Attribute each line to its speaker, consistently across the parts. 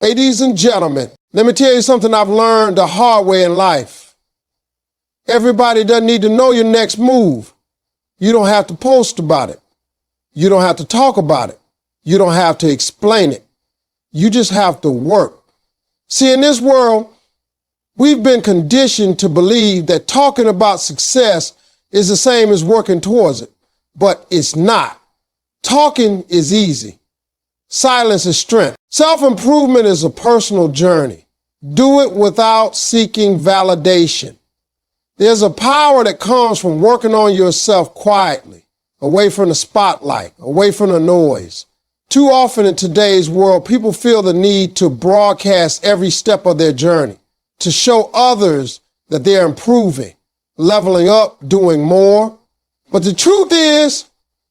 Speaker 1: Ladies and gentlemen, let me tell you something I've learned the hard way in life. Everybody doesn't need to know your next move. You don't have to post about it. You don't have to talk about it. You don't have to explain it. You just have to work. See, in this world, we've been conditioned to believe that talking about success is the same as working towards it, but it's not. Talking is easy. Silence is strength. Self-improvement is a personal journey. Do it without seeking validation. There's a power that comes from working on yourself quietly, away from the spotlight, away from the noise. Too often in today's world, people feel the need to broadcast every step of their journey, to show others that they're improving, leveling up, doing more. But the truth is,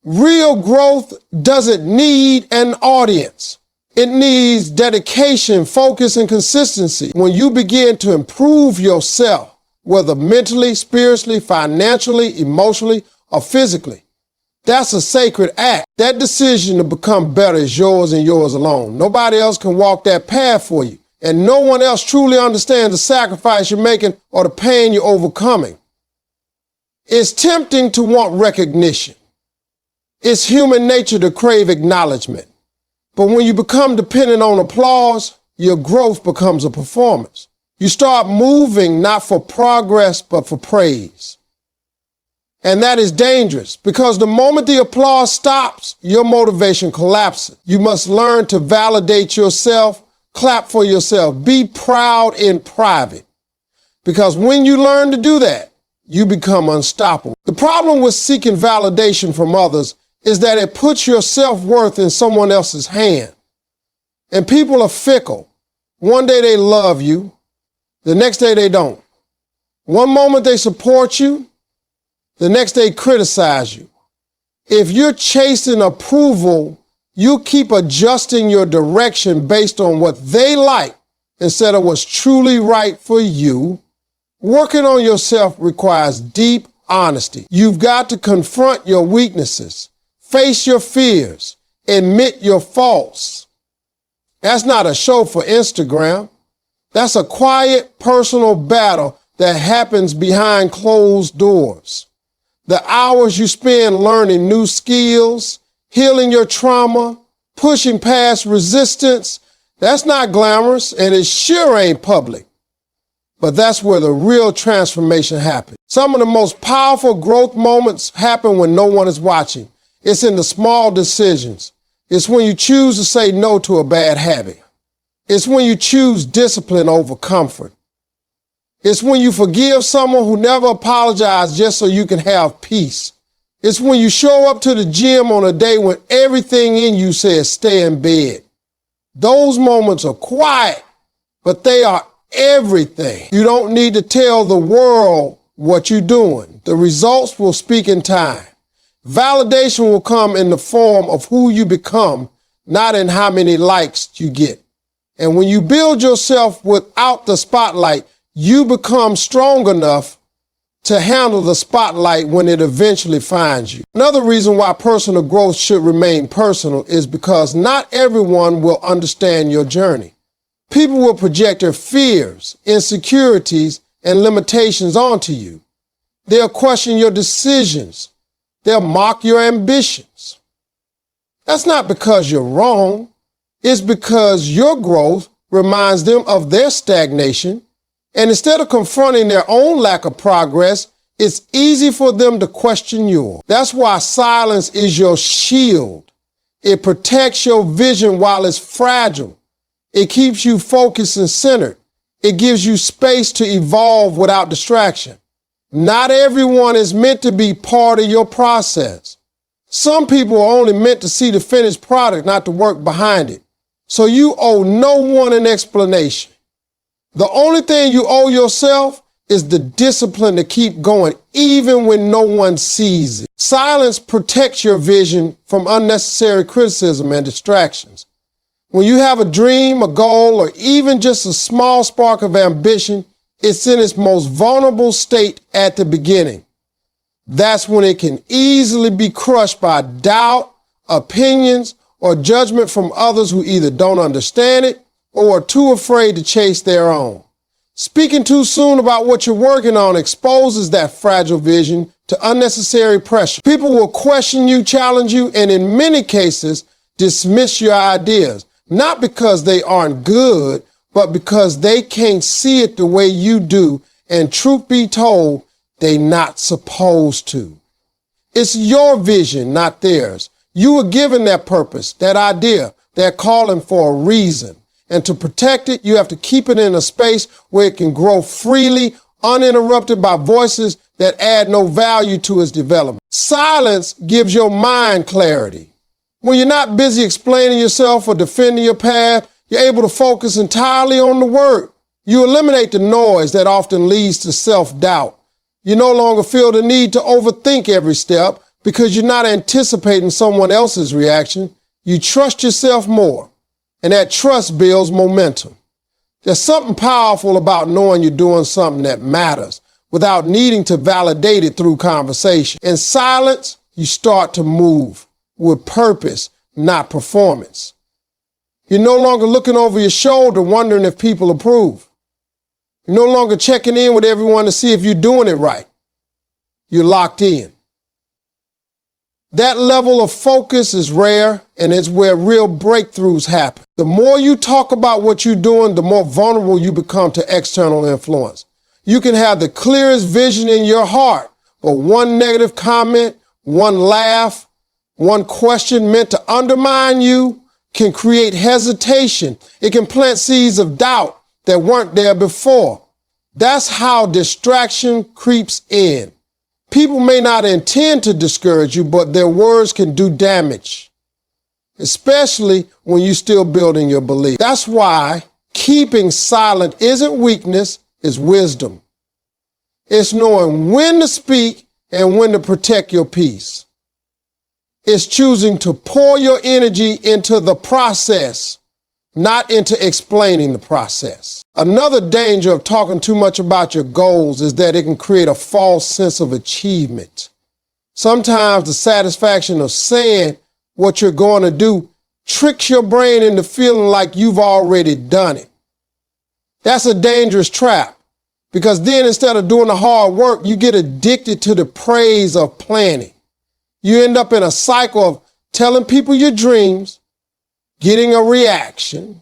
Speaker 1: real growth doesn't need an audience. It needs dedication, focus, and consistency. When you begin to improve yourself, whether mentally, spiritually, financially, emotionally, or physically, that's a sacred act. That decision to become better is yours and yours alone. Nobody else can walk that path for you. And no one else truly understands the sacrifice you're making or the pain you're overcoming. It's tempting to want recognition. It's human nature to crave acknowledgement. But when you become dependent on applause, your growth becomes a performance. You start moving not for progress, but for praise. And that is dangerous because the moment the applause stops, your motivation collapses. You must learn to validate yourself, clap for yourself, be proud in private. Because when you learn to do that, you become unstoppable. The problem with seeking validation from others is that it puts your self-worth in someone else's hand. And people are fickle. One day they love you, the next day they don't. One moment they support you, the next day criticize you. If you're chasing approval, you keep adjusting your direction based on what they like instead of what's truly right for you. Working on yourself requires deep honesty. You've got to confront your weaknesses, face your fears, admit your faults. That's not a show for Instagram. That's a quiet, personal battle that happens behind closed doors. The hours you spend learning new skills, healing your trauma, pushing past resistance, that's not glamorous and it sure ain't public. But that's where the real transformation happens. Some of the most powerful growth moments happen when no one is watching. It's in the small decisions. It's when you choose to say no to a bad habit. It's when you choose discipline over comfort. It's when you forgive someone who never apologized just so you can have peace. It's when you show up to the gym on a day when everything in you says stay in bed. Those moments are quiet, but they are everything. You don't need to tell the world what you're doing. The results will speak in time. Validation will come in the form of who you become, not in how many likes you get. And when you build yourself without the spotlight, you become strong enough to handle the spotlight when it eventually finds you. Another reason why personal growth should remain personal is because not everyone will understand your journey. People will project their fears, insecurities, and limitations onto you. They'll question your decisions. They'll mock your ambitions. That's not because you're wrong. It's because your growth reminds them of their stagnation. And instead of confronting their own lack of progress, it's easy for them to question yours. That's why silence is your shield. It protects your vision while it's fragile. It keeps you focused and centered. It gives you space to evolve without distraction. Not everyone is meant to be part of your process. Some people are only meant to see the finished product, not the work behind it. So you owe no one an explanation. The only thing you owe yourself is the discipline to keep going, even when no one sees it. Silence protects your vision from unnecessary criticism and distractions. When you have a dream, a goal, or even just a small spark of ambition, it's in its most vulnerable state at the beginning. That's when it can easily be crushed by doubt, opinions, or judgment from others who either don't understand it or are too afraid to chase their own. Speaking too soon about what you're working on exposes that fragile vision to unnecessary pressure. People will question you, challenge you, and in many cases, dismiss your ideas, not because they aren't good, but because they can't see it the way you do, and truth be told, they're not supposed to. It's your vision, not theirs. You were given that purpose, that idea, that calling for a reason. And to protect it, you have to keep it in a space where it can grow freely, uninterrupted by voices that add no value to its development. Silence gives your mind clarity. When you're not busy explaining yourself or defending your path, you're able to focus entirely on the work. You eliminate the noise that often leads to self-doubt. You no longer feel the need to overthink every step because you're not anticipating someone else's reaction. You trust yourself more, and that trust builds momentum. There's something powerful about knowing you're doing something that matters without needing to validate it through conversation. In silence, you start to move with purpose, not performance. You're no longer looking over your shoulder wondering if people approve. You're no longer checking in with everyone to see if you're doing it right. You're locked in. That level of focus is rare, and it's where real breakthroughs happen. The more you talk about what you're doing, the more vulnerable you become to external influence. You can have the clearest vision in your heart, but one negative comment, one laugh, one question meant to undermine you can create hesitation. It can plant seeds of doubt that weren't there before. That's how distraction creeps in. People may not intend to discourage you, but their words can do damage, especially when you're still building your belief. That's why keeping silent isn't weakness, it's wisdom. It's knowing when to speak and when to protect your peace. It's choosing to pour your energy into the process, not into explaining the process. Another danger of talking too much about your goals is that it can create a false sense of achievement. Sometimes the satisfaction of saying what you're going to do tricks your brain into feeling like you've already done it. That's a dangerous trap, because then instead of doing the hard work, you get addicted to the praise of planning. You end up in a cycle of telling people your dreams, getting a reaction,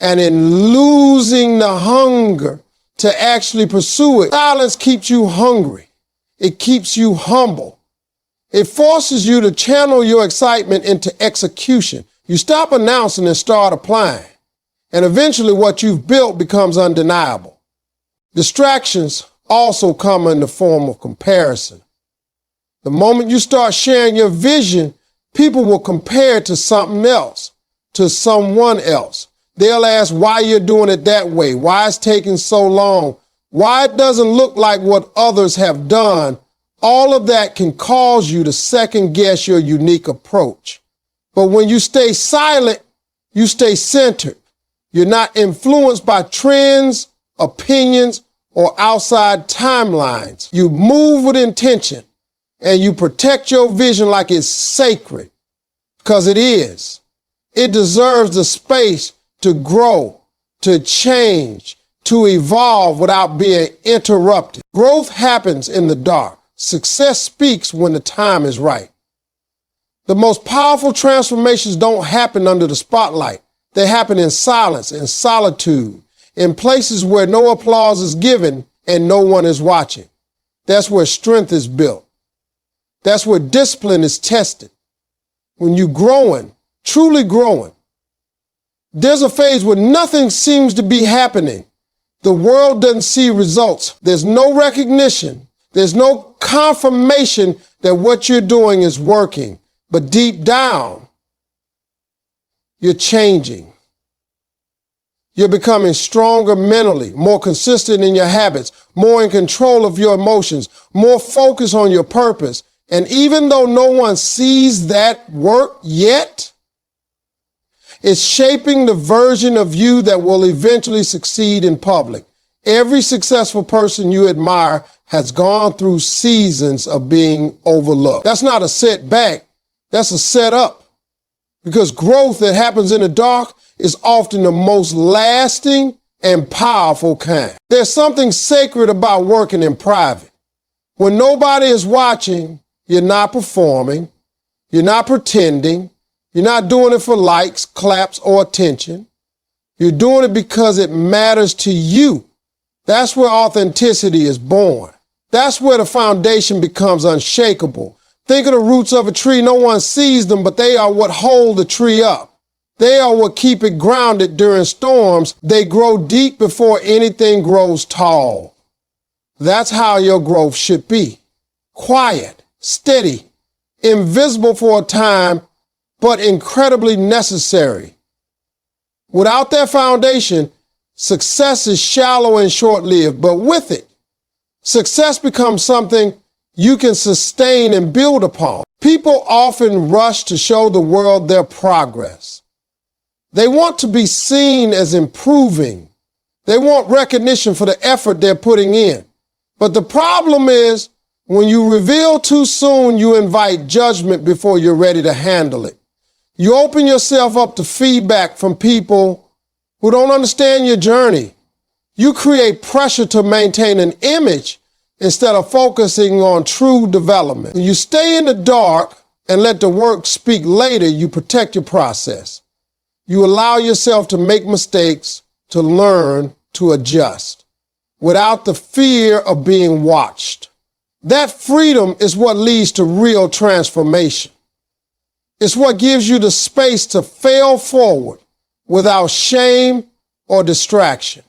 Speaker 1: and in losing the hunger to actually pursue it. Silence keeps you hungry. It keeps you humble. It forces you to channel your excitement into execution. You stop announcing and start applying. And eventually what you've built becomes undeniable. Distractions also come in the form of comparison. The moment you start sharing your vision, people will compare it to something else, to someone else. They'll ask why you're doing it that way, why it's taking so long, why it doesn't look like what others have done. All of that can cause you to second guess your unique approach. But when you stay silent, you stay centered. You're not influenced by trends, opinions, or outside timelines. You move with intention, and you protect your vision like it's sacred, because it is. It deserves the space to grow, to change, to evolve without being interrupted. Growth happens in the dark. Success speaks when the time is right. The most powerful transformations don't happen under the spotlight. They happen in silence, in solitude, in places where no applause is given and no one is watching. That's where strength is built. That's where discipline is tested. When you're growing, truly growing, there's a phase where nothing seems to be happening. The world doesn't see results. There's no recognition. There's no confirmation that what you're doing is working. But deep down, you're changing. You're becoming stronger mentally, more consistent in your habits, more in control of your emotions, more focused on your purpose. And even though no one sees that work yet, it's shaping the version of you that will eventually succeed in public. Every successful person you admire has gone through seasons of being overlooked. That's not a setback. That's a setup. Because growth that happens in the dark is often the most lasting and powerful kind. There's something sacred about working in private. When nobody is watching, you're not performing, you're not pretending, you're not doing it for likes, claps, or attention. You're doing it because it matters to you. That's where authenticity is born. That's where the foundation becomes unshakable. Think of the roots of a tree. No one sees them, but they are what hold the tree up. They are what keep it grounded during storms. They grow deep before anything grows tall. That's how your growth should be. Quiet, steady, invisible for a time, but incredibly necessary. Without that foundation, success is shallow and short-lived, but with it, success becomes something you can sustain and build upon. People often rush to show the world their progress. They want to be seen as improving. They want recognition for the effort they're putting in. But the problem is, when you reveal too soon, you invite judgment before you're ready to handle it. You open yourself up to feedback from people who don't understand your journey. You create pressure to maintain an image instead of focusing on true development. When you stay in the dark and let the work speak later, you protect your process. You allow yourself to make mistakes, to learn, to adjust, without the fear of being watched. That freedom is what leads to real transformation. It's what gives you the space to fail forward without shame or distraction.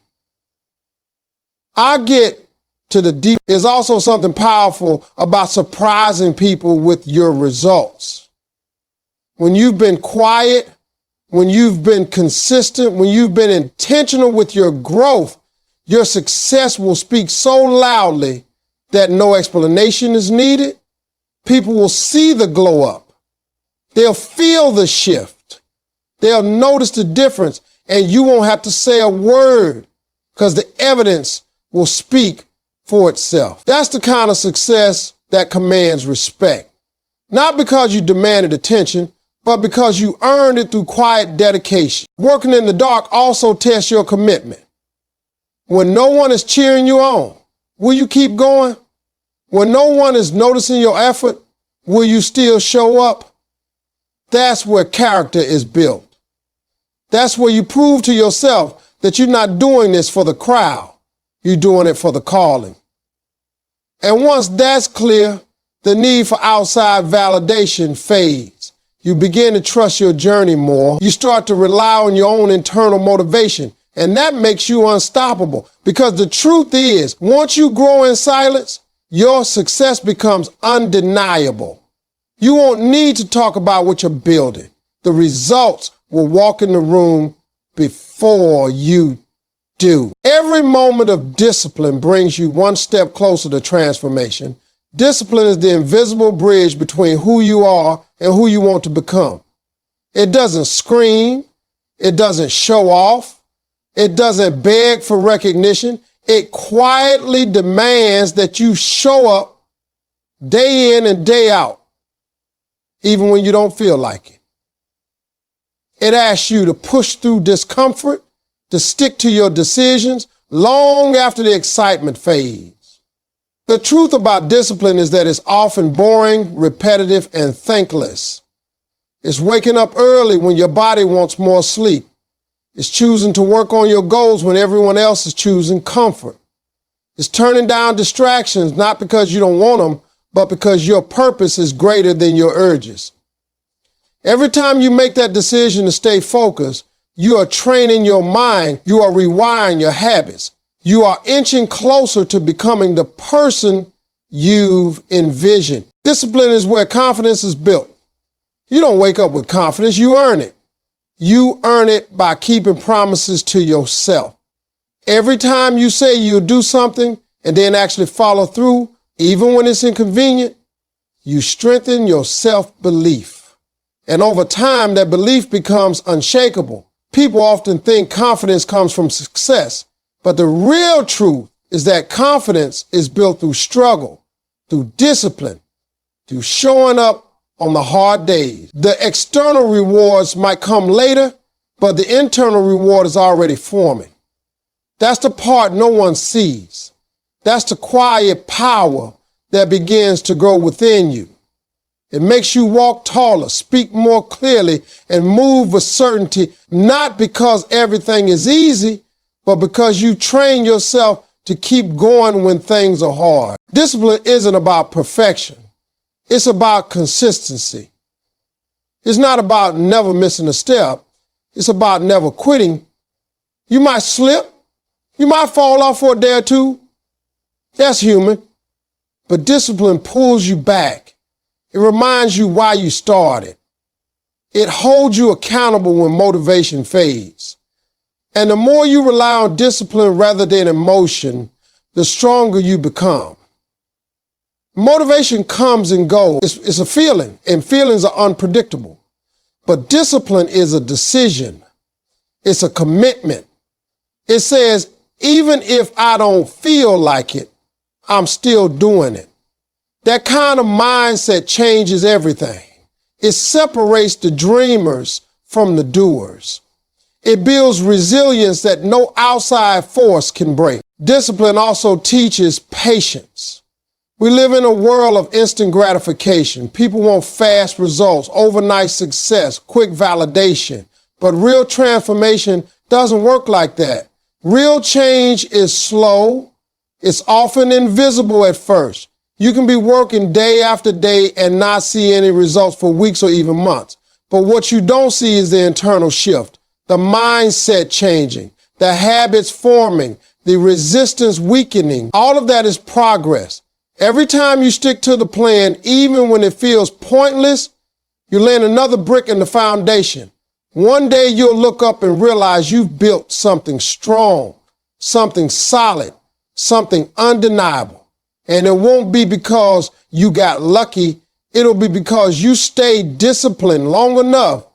Speaker 1: I get to the deep. There's also something powerful about surprising people with your results. When you've been quiet, when you've been consistent, when you've been intentional with your growth, your success will speak so loudly that no explanation is needed. People will see the glow up. They'll feel the shift. They'll notice the difference, and you won't have to say a word because the evidence will speak for itself. That's the kind of success that commands respect. Not because you demanded attention, but because you earned it through quiet dedication. Working in the dark also tests your commitment. When no one is cheering you on, will you keep going? When no one is noticing your effort, will you still show up? That's where character is built. That's where you prove to yourself that you're not doing this for the crowd. You're doing it for the calling. And once that's clear, the need for outside validation fades. You begin to trust your journey more. You start to rely on your own internal motivation, and that makes you unstoppable. Because the truth is, once you grow in silence, your success becomes undeniable. You won't need to talk about what you're building. The results will walk in the room before you do. Every moment of discipline brings you one step closer to transformation. Discipline is the invisible bridge between who you are and who you want to become. It doesn't scream. It doesn't show off. It doesn't beg for recognition. It quietly demands that you show up day in and day out, even when you don't feel like it. It asks you to push through discomfort, to stick to your decisions long after the excitement fades. The truth about discipline is that it's often boring, repetitive, and thankless. It's waking up early when your body wants more sleep. It's choosing to work on your goals when everyone else is choosing comfort. It's turning down distractions, not because you don't want them, but because your purpose is greater than your urges. Every time you make that decision to stay focused, you are training your mind, you are rewiring your habits. You are inching closer to becoming the person you've envisioned. Discipline is where confidence is built. You don't wake up with confidence, you earn it. You earn it by keeping promises to yourself. Every time you say you'll do something and then actually follow through, even when it's inconvenient, you strengthen your self-belief. And over time, that belief becomes unshakable. People often think confidence comes from success, but the real truth is that confidence is built through struggle, through discipline, through showing up on the hard days. The external rewards might come later, but the internal reward is already forming. That's the part no one sees. That's the quiet power that begins to grow within you. It makes you walk taller, speak more clearly, and move with certainty, not because everything is easy, but because you train yourself to keep going when things are hard. Discipline isn't about perfection. It's about consistency. It's not about never missing a step. It's about never quitting. You might slip. You might fall off for a day or two. That's human. But discipline pulls you back. It reminds you why you started. It holds you accountable when motivation fades. And the more you rely on discipline rather than emotion, the stronger you become. Motivation comes and goes. It's a feeling, and feelings are unpredictable. But discipline is a decision. It's a commitment. It says, even if I don't feel like it, I'm still doing it. That kind of mindset changes everything. It separates the dreamers from the doers. It builds resilience that no outside force can break. Discipline also teaches patience. We live in a world of instant gratification. People want fast results, overnight success, quick validation. But real transformation doesn't work like that. Real change is slow. It's often invisible at first. You can be working day after day and not see any results for weeks or even months. But what you don't see is the internal shift, the mindset changing, the habits forming, the resistance weakening. All of that is progress. Every time you stick to the plan, even when it feels pointless, you land another brick in the foundation. One day you'll look up and realize you've built something strong, something solid, something undeniable. And it won't be because you got lucky. It'll be because you stayed disciplined long enough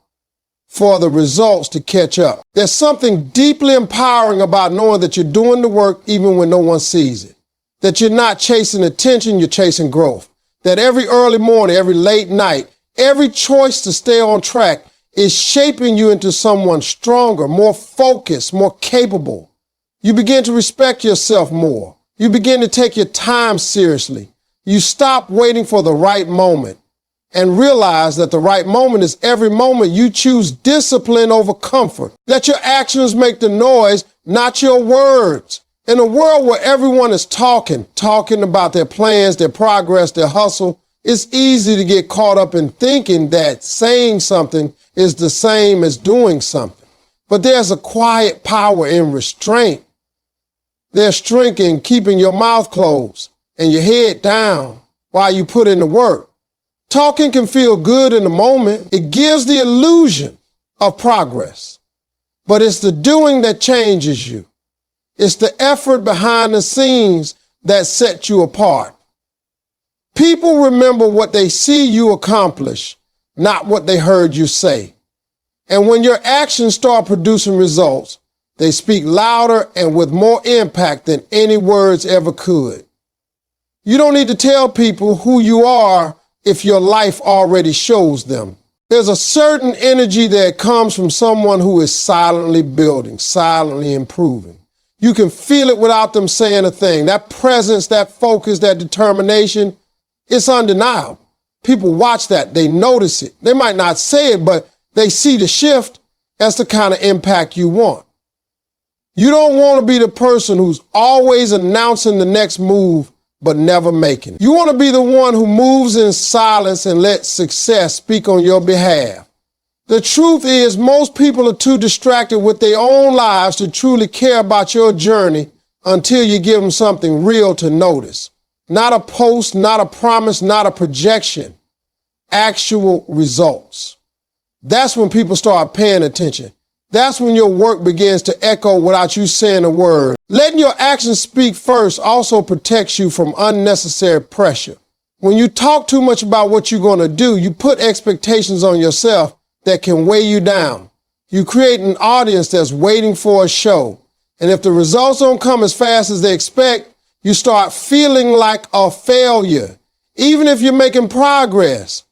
Speaker 1: for the results to catch up. There's something deeply empowering about knowing that you're doing the work even when no one sees it. That you're not chasing attention, you're chasing growth. That every early morning, every late night, every choice to stay on track is shaping you into someone stronger, more focused, more capable. You begin to respect yourself more. You begin to take your time seriously. You stop waiting for the right moment and realize that the right moment is every moment you choose discipline over comfort. Let your actions make the noise, not your words. In a world where everyone is talking about their plans, their progress, their hustle, it's easy to get caught up in thinking that saying something is the same as doing something. But there's a quiet power in restraint. There's strength in keeping your mouth closed and your head down while you put in the work. Talking can feel good in the moment. It gives the illusion of progress. But it's the doing that changes you. It's the effort behind the scenes that set you apart. People remember what they see you accomplish, not what they heard you say. And when your actions start producing results, they speak louder and with more impact than any words ever could. You don't need to tell people who you are if your life already shows them. There's a certain energy that comes from someone who is silently building, silently improving. You can feel it without them saying a thing. That presence, that focus, that determination, it's undeniable. People watch that. They notice it. They might not say it, but they see the shift. That's the kind of impact you want. You don't want to be the person who's always announcing the next move, but never making it. You want to be the one who moves in silence and lets success speak on your behalf. The truth is, most people are too distracted with their own lives to truly care about your journey until you give them something real to notice. Not a post, not a promise, not a projection. Actual results. That's when people start paying attention. That's when your work begins to echo without you saying a word. Letting your actions speak first also protects you from unnecessary pressure. When you talk too much about what you're going to do, you put expectations on yourself that can weigh you down. You create an audience that's waiting for a show. And if the results don't come as fast as they expect, you start feeling like a failure, even if you're making progress.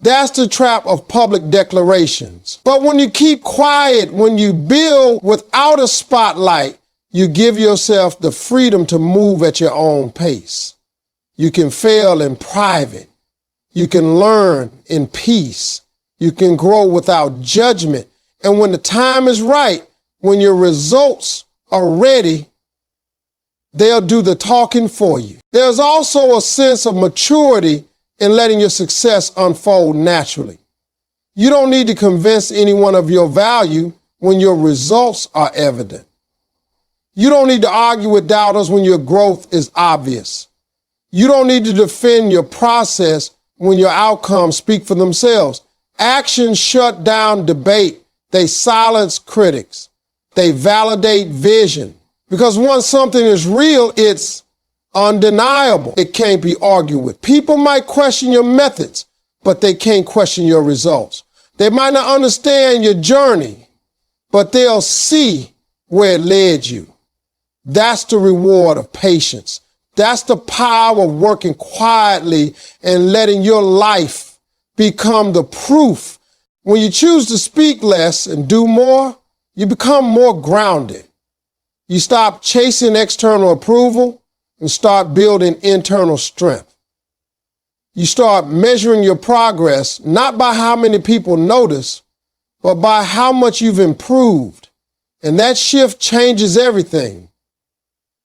Speaker 1: That's the trap of public declarations. But when you keep quiet, when you build without a spotlight, you give yourself the freedom to move at your own pace. You can fail in private. You can learn in peace. You can grow without judgment. And when the time is right, when your results are ready, they'll do the talking for you. There's also a sense of maturity in letting your success unfold naturally. You don't need to convince anyone of your value when your results are evident. You don't need to argue with doubters when your growth is obvious. You don't need to defend your process when your outcomes speak for themselves. Actions shut down debate. They silence critics. They validate vision. Because once something is real, it's undeniable. It can't be argued with. People might question your methods, but they can't question your results. They might not understand your journey, but they'll see where it led you. That's the reward of patience. That's the power of working quietly and letting your life become the proof. When you choose to speak less and do more, you become more grounded. You stop chasing external approval and start building internal strength. You start measuring your progress not by how many people notice, but by how much you've improved. And that shift changes everything.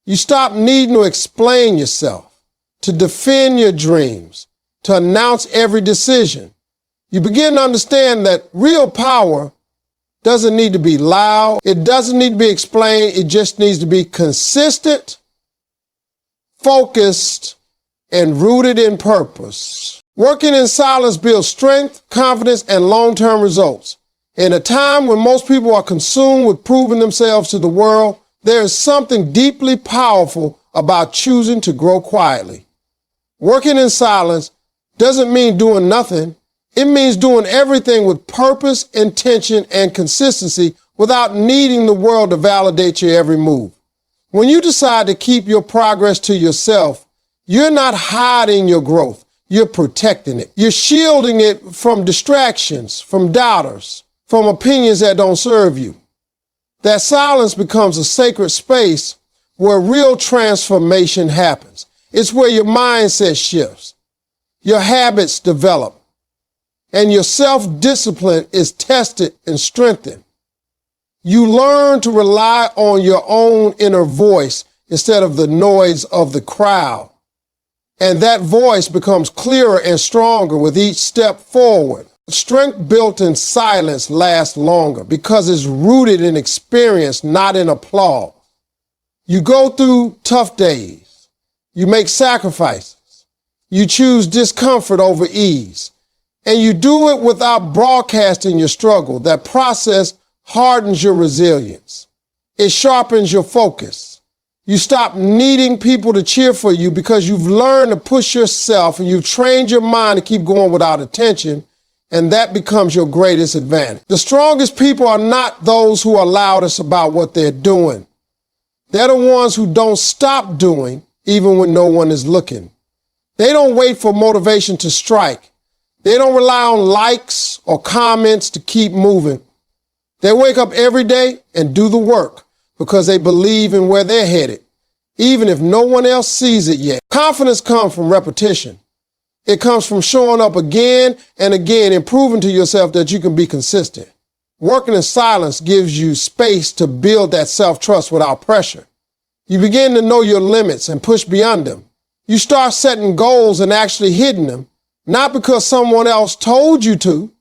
Speaker 1: You stop needing to explain yourself, to defend your dreams, to announce every decision. You begin to understand that real power doesn't need to be loud. It doesn't need to be explained. It just needs to be consistent, focused, and rooted in purpose. Working in silence builds strength, confidence, and long-term results. In a time when most people are consumed with proving themselves to the world, there is something deeply powerful about choosing to grow quietly. Working in silence doesn't mean doing nothing. It means doing everything with purpose, intention, and consistency without needing the world to validate your every move. When you decide to keep your progress to yourself, you're not hiding your growth. You're protecting it. You're shielding it from distractions, from doubters, from opinions that don't serve you. That silence becomes a sacred space where real transformation happens. It's where your mindset shifts, your habits develop, and your self-discipline is tested and strengthened. You learn to rely on your own inner voice instead of the noise of the crowd. And that voice becomes clearer and stronger with each step forward. Strength built in silence lasts longer because it's rooted in experience, not in applause. You go through tough days. You make sacrifices. You choose discomfort over ease. And you do it without broadcasting your struggle. That process hardens your resilience. It sharpens your focus. You stop needing people to cheer for you because you've learned to push yourself and you've trained your mind to keep going without attention. And that becomes your greatest advantage. The strongest people are not those who are loudest about what they're doing. They're the ones who don't stop doing even when no one is looking. They don't wait for motivation to strike. They don't rely on likes or comments to keep moving. They wake up every day and do the work because they believe in where they're headed, even if no one else sees it yet. Confidence comes from repetition. It comes from showing up again and again and proving to yourself that you can be consistent. Working in silence gives you space to build that self-trust without pressure. You begin to know your limits and push beyond them. You start setting goals and actually hitting them, not because someone else told you to,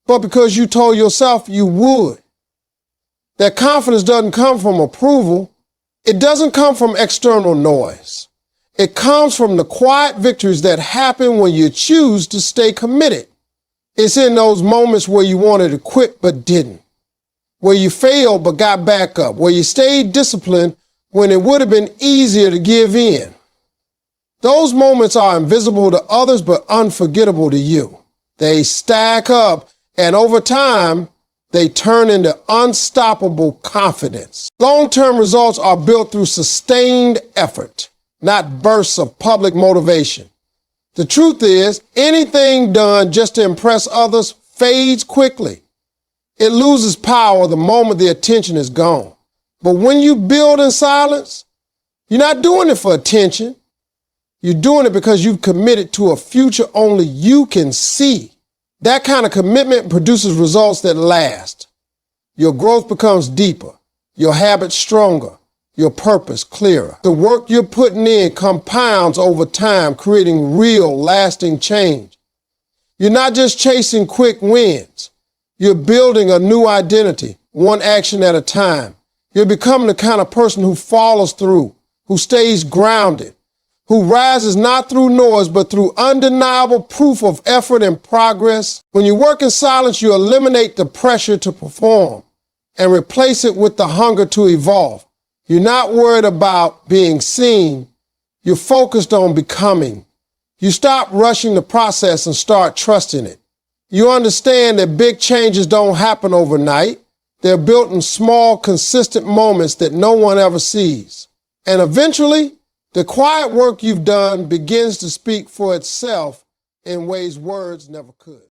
Speaker 1: but because you told yourself you would. That confidence doesn't come from approval. It doesn't come from external noise. It comes from the quiet victories that happen when you choose to stay committed. It's in those moments where you wanted to quit but didn't, where you failed but got back up, where you stayed disciplined when it would have been easier to give in. Those moments are invisible to others but unforgettable to you. They stack up, and over time, they turn into unstoppable confidence. Long-term results are built through sustained effort, not bursts of public motivation. The truth is, anything done just to impress others fades quickly. It loses power the moment the attention is gone. But when you build in silence, you're not doing it for attention. You're doing it because you've committed to a future only you can see. That kind of commitment produces results that last. Your growth becomes deeper, your habits stronger, your purpose clearer. The work you're putting in compounds over time, creating real, lasting change. You're not just chasing quick wins. You're building a new identity, one action at a time. You're becoming the kind of person who follows through, who stays grounded, who rises not through noise, but through undeniable proof of effort and progress. When you work in silence, you eliminate the pressure to perform and replace it with the hunger to evolve. You're not worried about being seen. You're focused on becoming. You stop rushing the process and start trusting it. You understand that big changes don't happen overnight. They're built in small, consistent moments that no one ever sees. And eventually, the quiet work you've done begins to speak for itself in ways words never could.